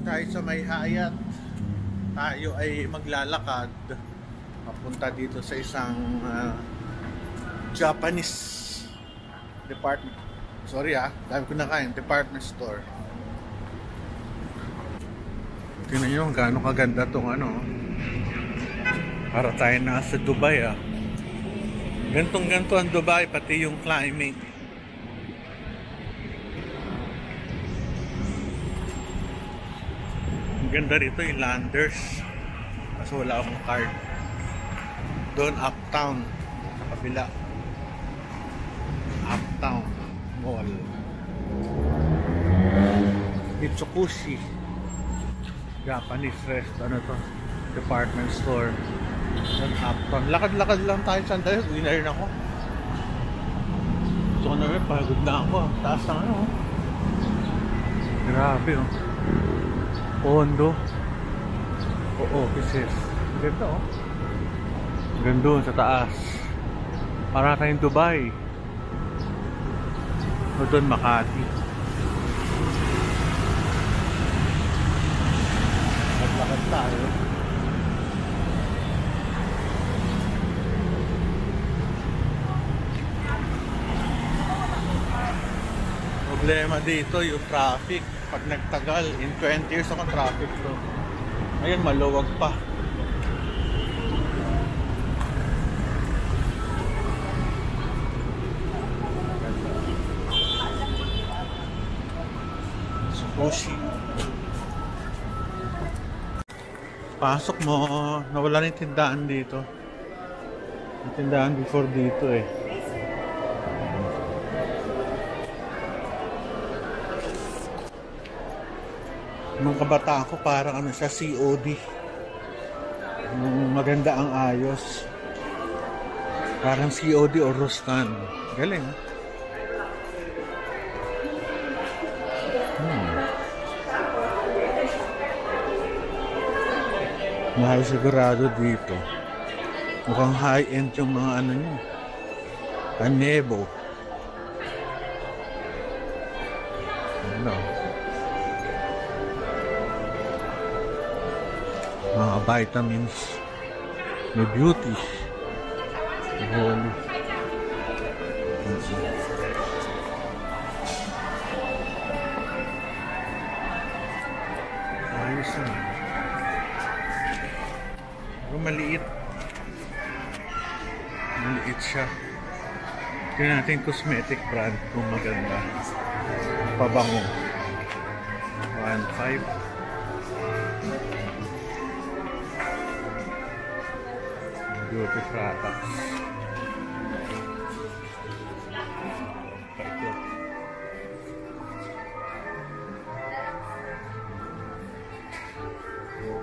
tayo sa May Hyatt. Tayo ay maglalakad papunta dito sa isang Japanese department. Sorry dami ko na kain. Department store. Tingnan nyo gaano kaganda tong para tayo nasa Dubai Gantong-ganto ang Dubai, pati yung climate. Ang ganda rito yung Landers. Kasi wala akong card. Doon uptown, sa kabila. Uptown Mall. Mitsukushi. Japanese department store. Doon uptown. Lakad-lakad lang tayo sandali. Uwi na rin ako. So na rin, pagod na ako. Taas na Grabe Condo o offices. Ganda Ganda sa taas. Para tayong Dubai. O doon Makati. Lakad tayo. Problema dito yung traffic. Pag nagtagal, in 20 years ako traffic to. Ngayon maluwag pa. Sushi. Pasok mo, nawala na yung tindahan dito. Yung tindahan before dito Nung kabataan ko parang siya COD. Maganda ang ayos. Parang COD o Ruskan. Galing. Mahal sigurado dito. Mukhang high-end yung mga niya. Kanebo. Mga vitamins. May beauty. Holy. Ayos na. Pero maliit. Maliit siya. Tingnan natin cosmetic brand kung maganda. Pabango. 1.5. Beauty products. Ito.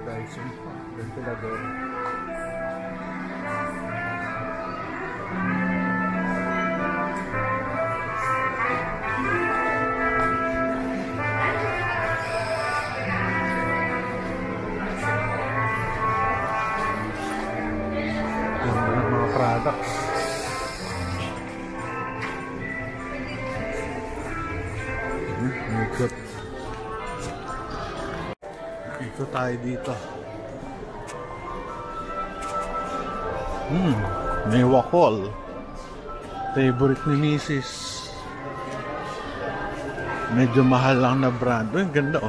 Dyson ventilador. Products. Ikot. Ikot tayo dito. May wakol. Favorite ni Mrs. Medyo mahal lang na brand. Ang ganda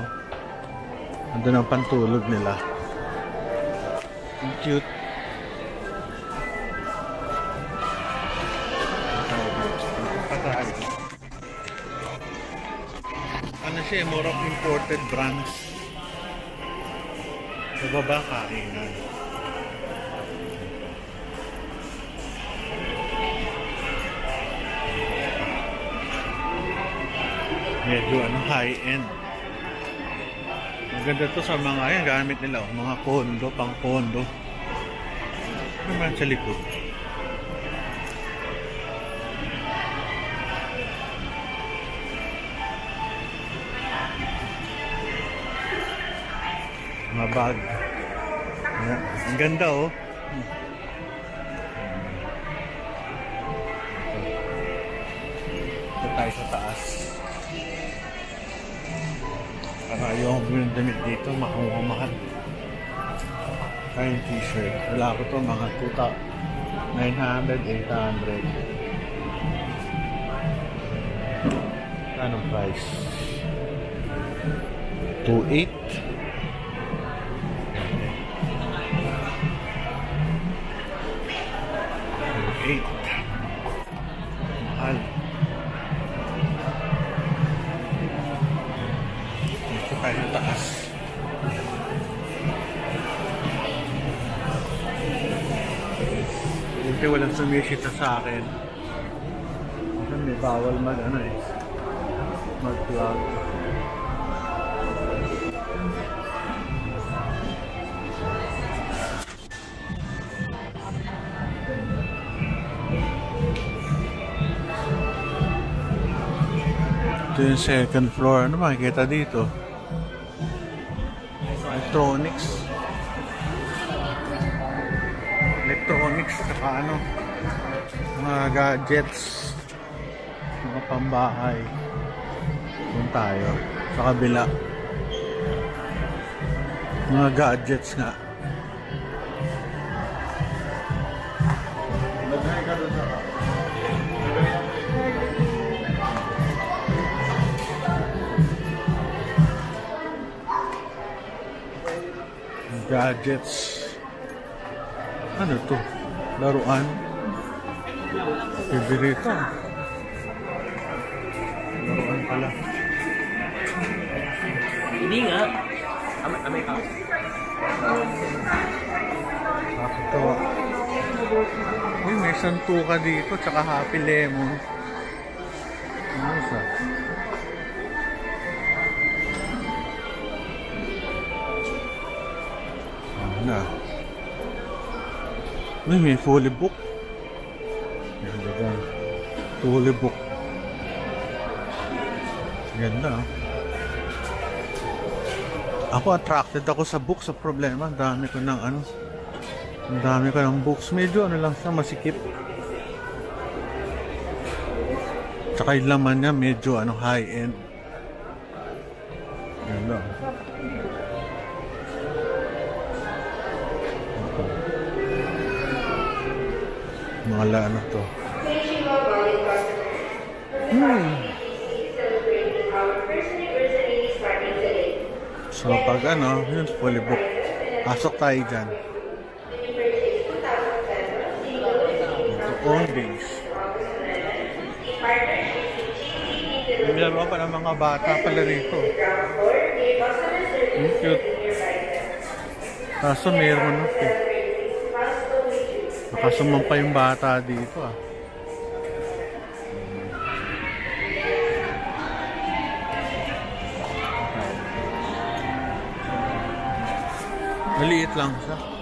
Ando ng pantulog nila. Ang cute. Siya more of imported brands. Sa baba kainan. Medyo high-end. Maganda to sa mga gamit nila mga kondo, pang kondo. Naman sa likod. Mga bag. Ang ganda Ito tayo sa taas. Para yung damit dito, mahal. Kaya yung t-shirt. Wala ko to mga 900, 800. Anong price? 2.8. 2.8. Mahal. Dito tayo taas. Hindi walang sumisita sa akin. Kasi may bawal mag-vlog. Ito yung second floor. Ano makikita dito? Electronics saka mga gadgets, mga pambahay. Doon tayo sa kabila, mga gadgets nga. Gadgets. Ano to? Laruan. Bibirita. Laruan pala. Hindi nga. Amay ka. Nakakatawa. Uy, may santuka dito tsaka Happy Lemon. Ano isa? Na. May fully book. Ganda. Fully book. Ganda. Ako attracted ako sa book. Sa problema, ang dami ko ng books. Medyo lang siya, masikip. Tsaka yung laman niya medyo high end. Ganda. Mga to. So pag yun, fully book. Pasok tayo dyan. All days. Meron pa ng mga bata pala rito. Cute. Kaso meron nakasumang pa yung bata dito Maliit lang siya.